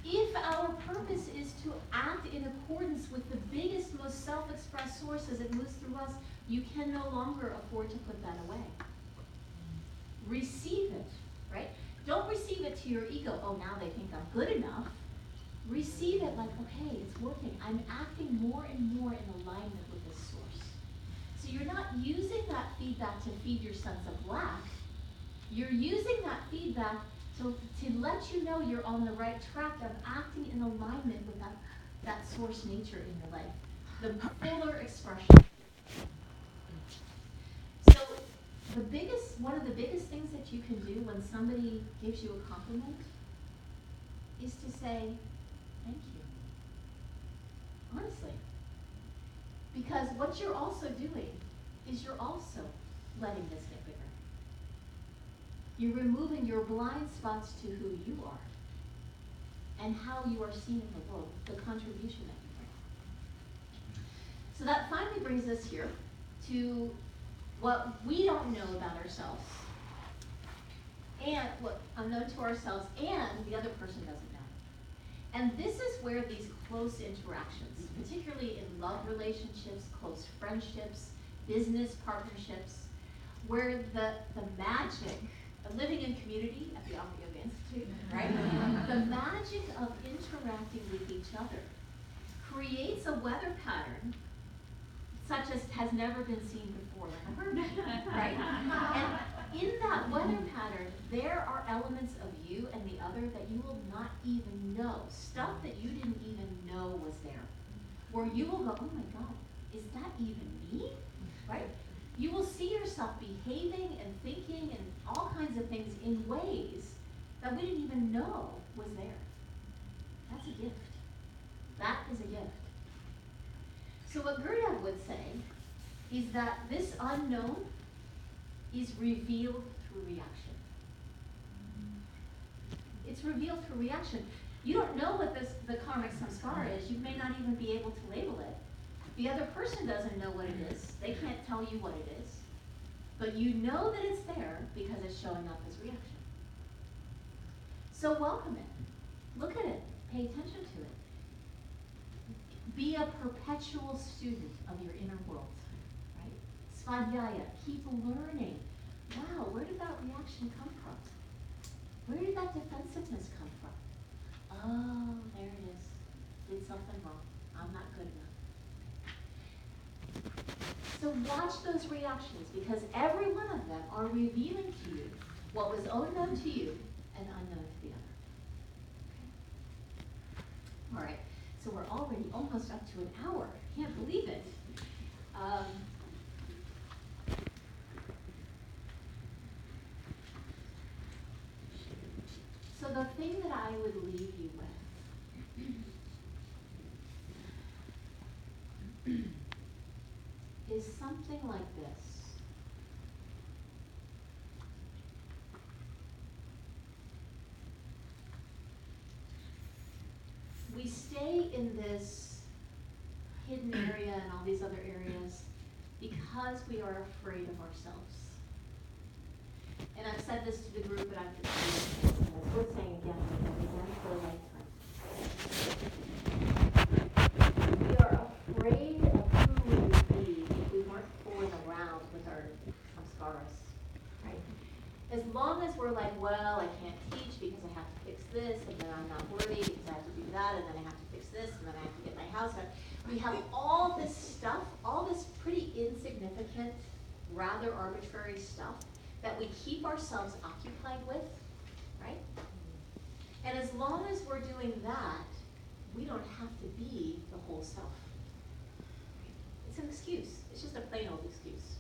If our purpose is to act in accordance with the biggest, most self-expressed source as it moves through us, you can no longer afford to put that away. Receive it, right? Don't receive it to your ego. Oh, now they think I'm good enough. Receive it like, okay, it's working. I'm acting more and more in alignment with this source. So you're not using that feedback to feed your sense of lack. You're using that feedback to let you know you're on the right track of acting in alignment with that source nature in your life. The fuller expression. So one of the biggest things that you can do when somebody gives you a compliment is to say, thank you. Honestly. Because what you're also doing is you're also letting this get bigger. You're removing your blind spots to who you are and how you are seen in the world, the contribution that you bring. So that finally brings us here to what we don't know about ourselves, and what unknown to ourselves, and the other person doesn't know. And this is where these close interactions, particularly in love relationships, close friendships, business partnerships, where the magic of living in community at the Alpha Yoga Institute, right? The magic of interacting with each other creates a weather pattern such as has never been seen before, like I've heard, right? And in that weather pattern, there are elements of you and the other that you will not even know, stuff that you didn't even know was there, where you will go, oh my God, is that even me, right? You will see yourself behaving and thinking and all kinds of things in ways that we didn't even know was there. That's a gift. That is a gift. So what Gurdjieff would say is that this unknown is revealed through reaction. It's revealed through reaction. You don't know what the karmic samskara is. You may not even be able to label it. The other person doesn't know what it is. They can't tell you what it is. But you know that it's there because it's showing up as reaction. So welcome it. Look at it. Pay attention to it. Be a perpetual student of your inner world, right? Svadhyaya, keep learning. Wow, where did that reaction come from? Where did that defensiveness come from? Oh, there it is. Did something wrong. I'm not good enough. So watch those reactions, because every one of them are revealing to you what was unknown to you and unknown to the other. Okay. All right, so we're already almost up to an hour. Can't believe it. So the thing that I would leave you with is something like this. We stay in this hidden area and all these other areas because we are afraid of ourselves. And I've said this to the group, but I'm just worth saying again and again for a lifetime. We are afraid of who we would be if we weren't fooling around with our samskaras, right? As long as we're like, well, I can't teach because I have to fix this, and then I'm not worthy because I have to do that, and then I have to fix this, and then I have to get my house done. We have all this stuff, all this pretty insignificant, rather arbitrary stuff that we keep ourselves occupied with, right? And as long as we're doing that, we don't have to be the whole self. It's an excuse. It's just a plain old excuse.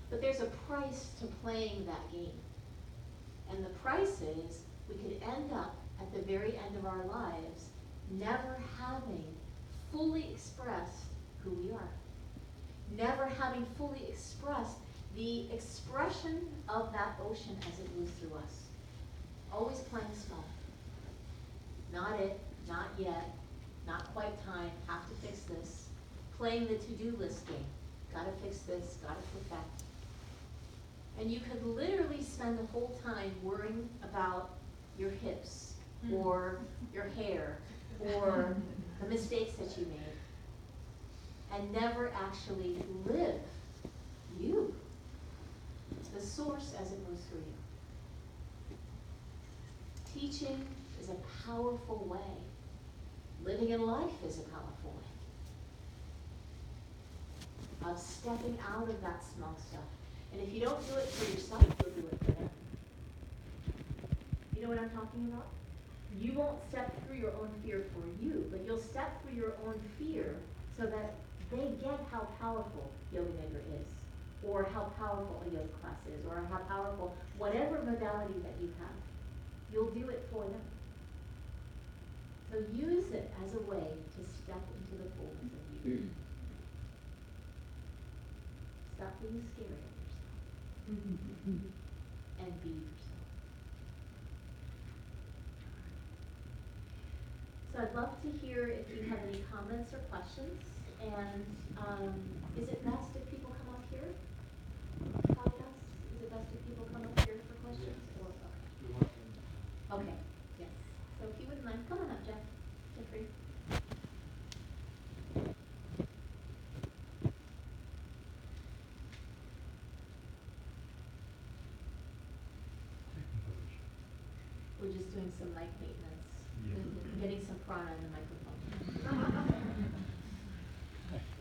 But there's a price to playing that game. And the price is we could end up at the very end of our lives never having fully expressed who we are. Never having fully expressed the expression of that ocean as it moves through us. Always playing small. Not it, not yet, not quite time, have to fix this. Playing the to-do list game. Gotta fix this, gotta perfect. And you could literally spend the whole time worrying about your hips, or your hair, or the mistakes that you made, and never actually live you, the source as it moves through you. Teaching is a powerful way. Living in life is a powerful way of stepping out of that small stuff. And if you don't do it for yourself, you'll do it for them. You know what I'm talking about? You won't step through your own fear for you, but you'll step through your own fear so that they get how powerful Yoga Nidra is, or how powerful a yoga class is, or how powerful whatever modality that you have. You'll do it for them. So use it as a way to step into the fullness of you. Stop being scared of yourself. And be yourself. So I'd love to hear if you have any comments or questions. And is it best if people come up here? Podcast? Is it best if people come up here for questions? Or okay, yes. So if you wouldn't mind, come on up, Jeff. Jeffrey. We're just doing some mic maintenance. Yeah. Getting some prana in the microphone.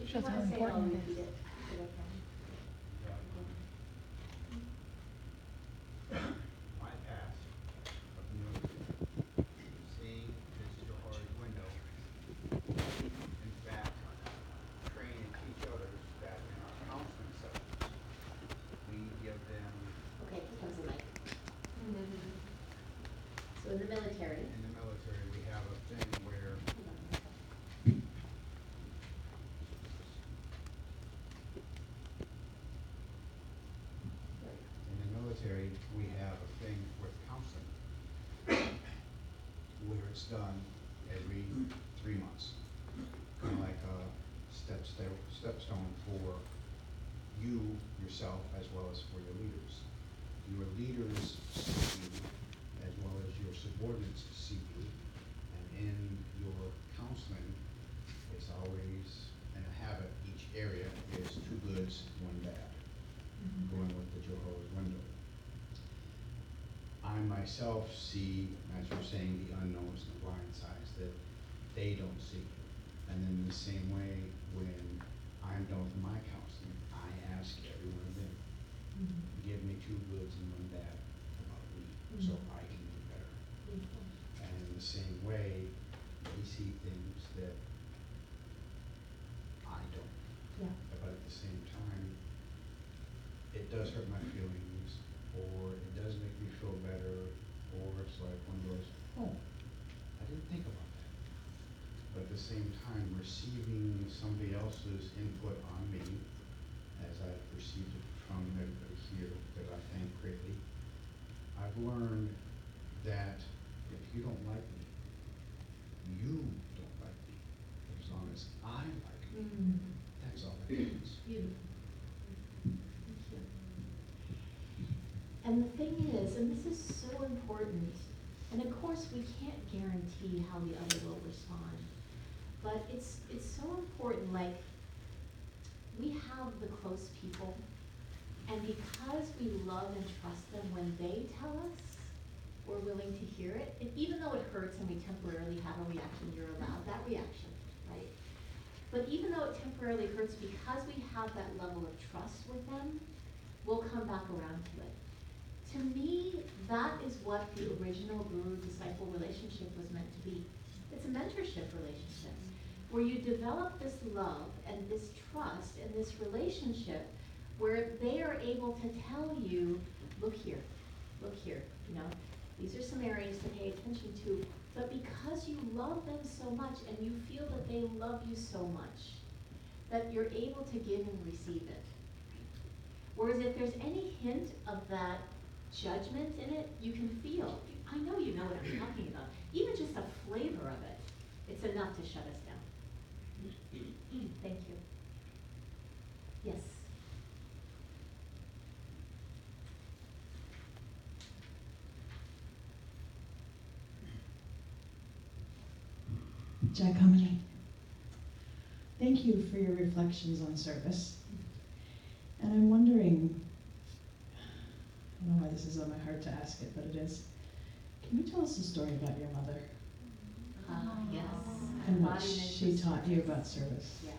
If you want to say it, I'll repeat it. My past of seeing this Johari's window, in fact, train and teach others that in our counseling sessions, we give them, Okay, here comes the mic. So in the military. in the military, we have a thing where we have a thing with counseling where it's done every 3 months, kind of like a stepstone for you, yourself, as well as for your leaders. Your leaders see you as well as your subordinates see you, and in your counseling, it's always in a habit, each area is 2 goods, 1 bad, going with the Johari's window. I myself see, as you're saying, the unknowns and the blind sides that they don't see. And then in the same way, when I'm done with my counseling, I ask every one of them, give me 2 goods and 1 bad about me, so I can do better. And in the same way, they see things that I don't. Yeah. But at the same time, it does hurt my feelings, or it does make me feel better, or it's like one of those, oh, I didn't think about that. But at the same time, receiving somebody else's input on me, as I perceived it from everybody here, that I thank greatly, I've learned that if you don't like me, you don't like me. As long as I like me, that's all that counts. Beautiful. Thank you. And the thing is, and this is so important, and of course we can't guarantee how the other will respond, but it's so important, like, we have the close people, and because we love and trust them, when they tell us, we're willing to hear it, and even though it hurts and we temporarily have a reaction, you're allowed that reaction, right? But even though it temporarily hurts, because we have that level of trust with them, we'll come back around to it. To me, that is what the original guru-disciple relationship was meant to be. It's a mentorship relationship, where you develop this love and this trust and this relationship where they are able to tell you, look here, you know, these are some areas to pay attention to, but because you love them so much and you feel that they love you so much, that you're able to give and receive it. Whereas if there's any hint of that judgment in it, you can feel, I know you know what I'm talking about, even just a flavor of it, it's enough to shut us down. Thank you. Yes. Kamini. Thank you for your reflections on service. And I'm wondering, I don't know why this is on my heart to ask it, but it is. Can you tell us a story about your mother Yes. and what she taught you about service? Yes.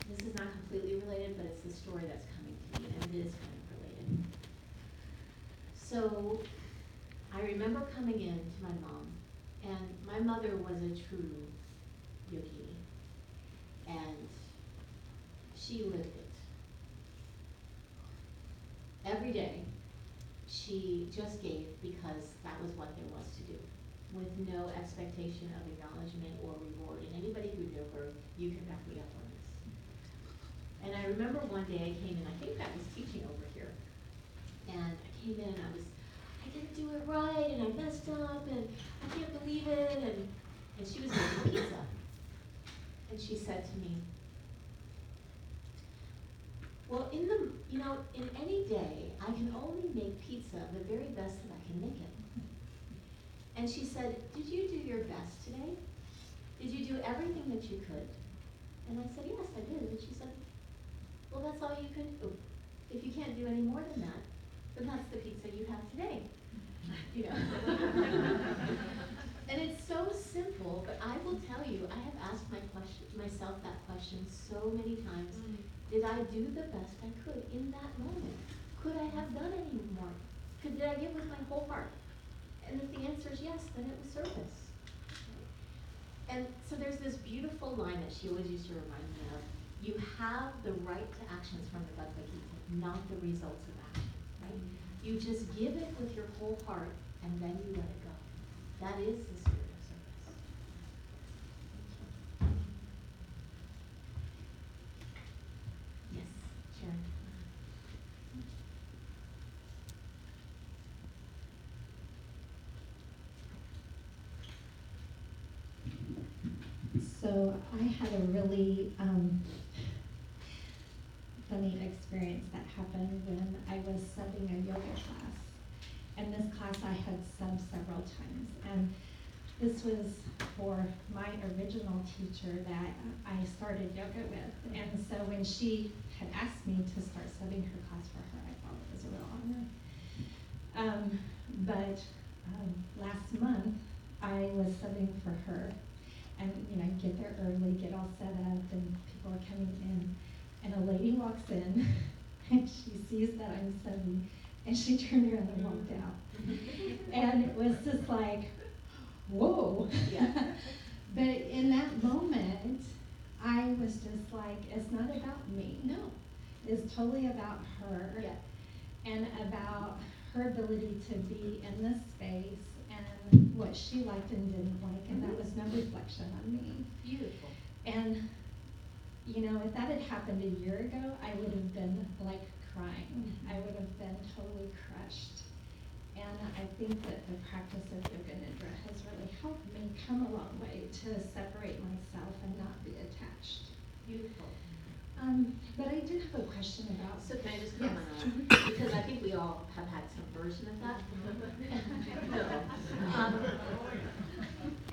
This is not completely related, but it's the story that's coming to me, and it is kind of related. So, I remember coming in to my mom, and my mother was a true yogini, and she lived it. Every day, she just gave because that was what there was to do, with no expectation of acknowledgement or reward. And anybody who knew her, you can back me up on this. And I remember one day I came in, I think I was teaching over here, and I came in and I didn't do it right, and I messed up, and I can't believe it, and she was making pizza. And she said to me, well, in any day, I can only make pizza the very best that I can make it. And she said, did you do your best today? Did you do everything that you could? And I said, yes, I did. And she said, well, that's all you could do. If you can't do any more than that, then that's the pizza you have today. You know. And it's so simple, but I will tell you, I have asked myself that question so many times. Did I do the best I could in that moment? Could I have done any more? Did I give with my whole heart? And if the answer is yes, then it was service. And so there's this beautiful line that she always used to remind me of. You have the right to actions from the Bhagavad Gita, not the results of action, right? You just give it with your whole heart, and then you let it go. That is the spirit of service. Yes, Sharon. So I had a really funny experience that happened when I was subbing a yoga class. And this class I had subbed several times. And this was for my original teacher that I started yoga with. And so when she had asked me to start subbing her class for her, I thought it was a real honor. But last month, I was subbing for her. And, you know, you get there early, get all set up, and people are coming in. And a lady walks in, and she sees that I'm subbing, and she turned around and walked out. And it was just like, whoa. Yeah. But in that moment, I was just like, it's not about me. No. It's totally about her. Yeah. And about her ability to be in this space and what she liked and didn't like, and that was no reflection on me. Beautiful. And, you know, if that had happened a year ago, I would have been like crying. I would have been totally crushed. And I think that the practice of yoga nidra has really helped me come a long way to separate myself and not be attached. Beautiful. But I did have a question about. So can I just Yes. comment on that? Because I think we all have had some version of that.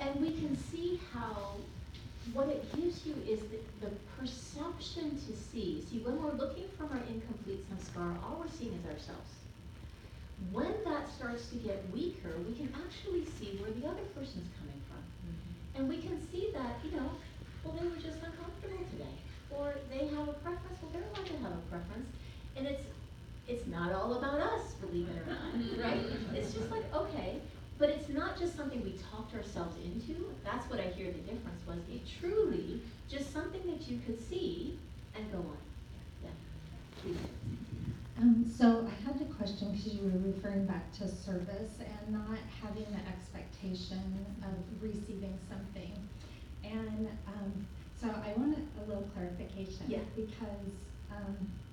And we can see how what it gives you is the perception to see. See, when we're looking from our incomplete samskara, all we're seeing is ourselves. When that starts to get weaker, we can actually see where the other person's coming from. And we can see that, you know, well, they were just uncomfortable today. Or they have a preference, well, they're allowed to have a preference. And it's not all about us, believe it or not, right? It's just like, okay, but it's not just something we talked ourselves into. That's what I hear the difference was. It truly just something that you could see and go on. Yeah, please. So I had a question because you were referring back to service and not having the expectation of receiving something. And so I want a little clarification. Yeah.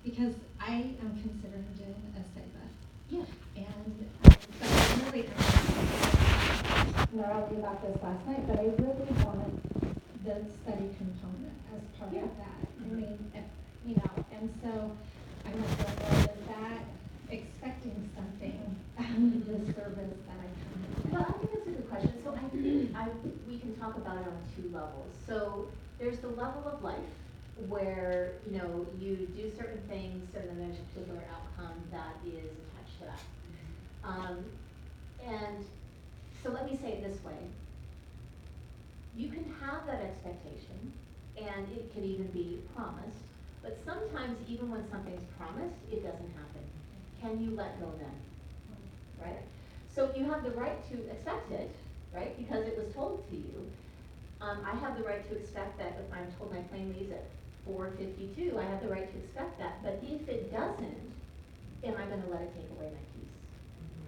Because I am considering doing a seva. Yeah. And so I really narrowly about this last night, but I really wanted the study component as part of that. I mean, you know, and so I'm wondering, is that expecting something out of the service that I come to? Well, I think that's a good question. So I think we can talk about it on two levels. So there's the level of life where, you know, you do certain things and then there's a particular outcome that is attached to that. And so let me say it this way. You can have that expectation and it can even be promised, but sometimes even when something's promised, it doesn't happen. Can you let go then? Right? So you have the right to expect it, right? Because it was told to you. I have the right to expect that if I'm told my plane leaves at 4:52, I have the right to expect that. But if it doesn't, am I going to let it take away my peace?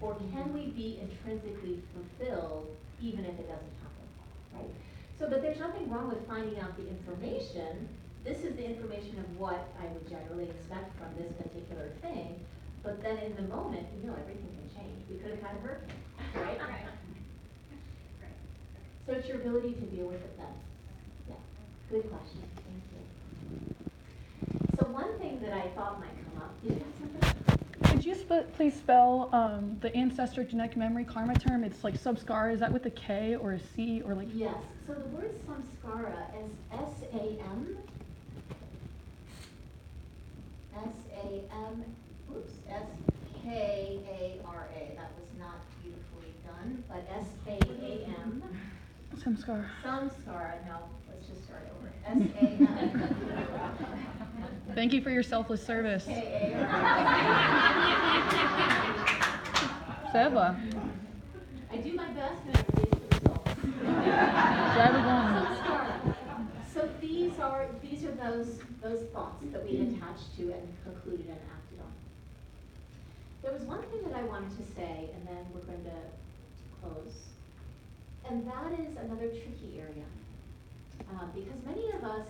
Or can we be intrinsically fulfilled even if it doesn't happen, right? So, but there's nothing wrong with finding out the information. This is the information of what I would generally expect from this particular thing. But then in the moment, you know, everything can change. We could have had a hurricane, right? Right. So it's your ability to deal with it then. Yeah, good question. Thank you. So one thing that I thought might come up, did you have something? Could you please spell the ancestor genetic memory karma term? It's like samskara. Is that with a K or a C or like? Yes. So the word samskara is S-A-M. S-K-A-R-A. That was not beautifully done, but S-A-A-M. Samskara. Samskara. No, let's just start over. S-A-M. Thank you for your selfless service. Seva. I do my best and I release the results. Samskara. So these are those thoughts that we attached to it and concluded and acted on. There was one thing that I wanted to say, and then we're going to close, and that is another tricky area, because many of us,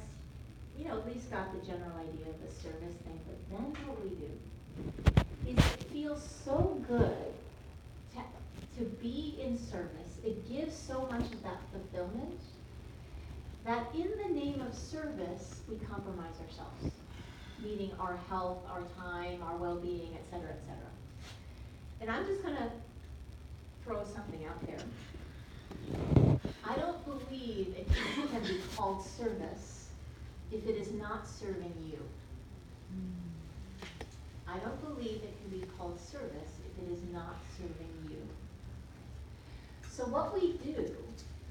you know, at least got the general idea of the service thing, but then what we do is it feels so good to be in service. It gives so much of that fulfillment that in the name of service, we compromise ourselves, meaning our health, our time, our well-being, et cetera, et cetera. And I'm just going to throw something out there. I don't believe it can be called service if it is not serving you. I don't believe it can be called service if it is not serving you. So what we do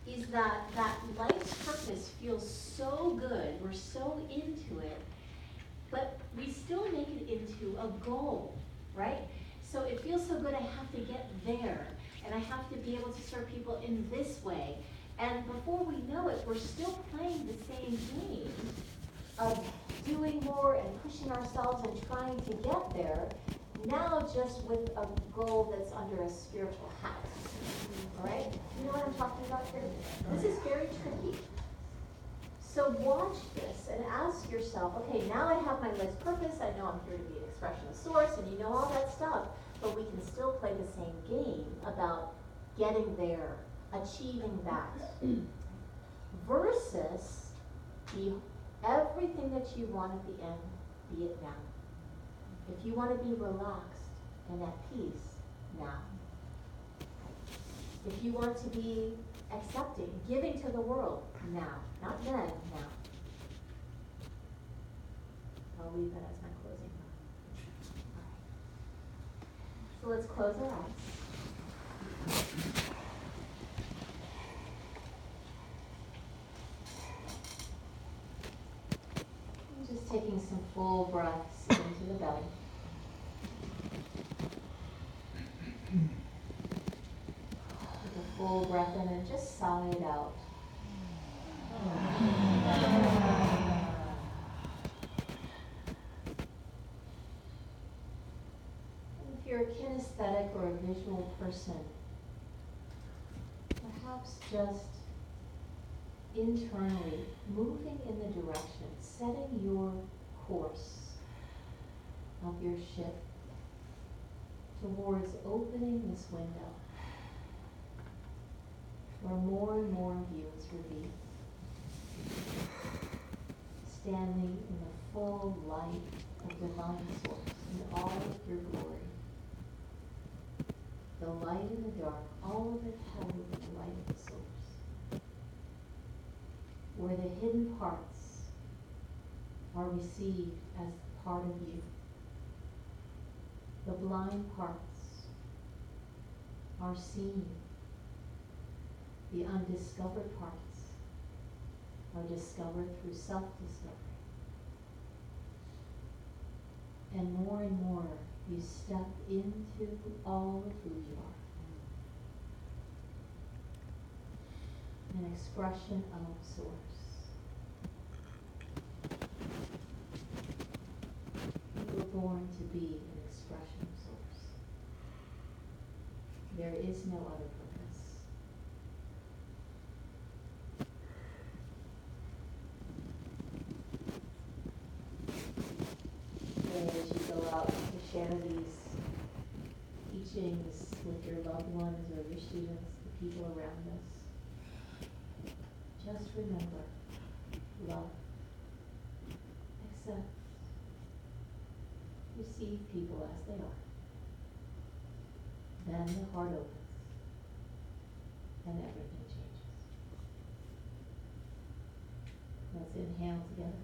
is that life's purpose feels so good, we're so into it, but we still make it into a goal, right? So it feels so good, I have to get there, and I have to be able to serve people in this way. And before we know it, we're still playing the same game of doing more and pushing ourselves and trying to get there, now just with a goal that's under a spiritual hat. All right? You know what I'm talking about here? This is very tricky. So watch this and ask yourself, okay, now I have my life's purpose, I know I'm here to be an expression of source, and you know all that stuff, but we can still play the same game about getting there, achieving that, versus everything that you want at the end, be it now. If you want to be relaxed and at peace, now. If you want to be accepting, giving to the world, now. Not then, now. I'll leave that as my closing thought. All right. So let's close our eyes. And just taking some full breaths into the belly. Take a full breath in and just sigh it out. If you're a kinesthetic or a visual person, perhaps just internally moving in the direction, setting your course of your ship towards opening this window where more and more of you is revealed, standing in the full light of divine source in all of your glory. The light and the dark, all of it held in the light of the source, where the hidden parts are received as part of you. The blind parts are seen. The undiscovered parts are discovered through self-discovery. And more you step into all of who you are. An expression of source. You were born to be an expression of source. There is no other purpose. And as you go out to share these teachings with your loved ones or your students, the people around us, just remember, love, accept, receive people as they are. Then the heart opens and everything changes. Let's inhale together.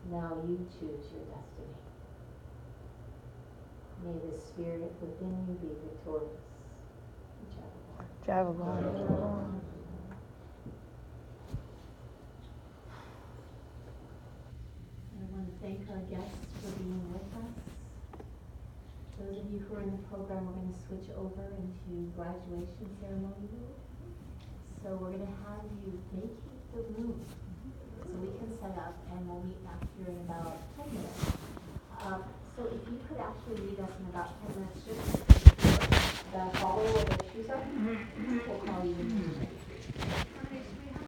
Now you choose your destiny. May the spirit within you be victorious. those of you who are in the program, we're gonna switch over into graduation ceremony mode. So we're gonna have you vacate the room so we can set up, and we'll meet back here in about 10 minutes. So if you could actually lead us in about 10 minutes, just the follow where the shoes are, we'll call you in.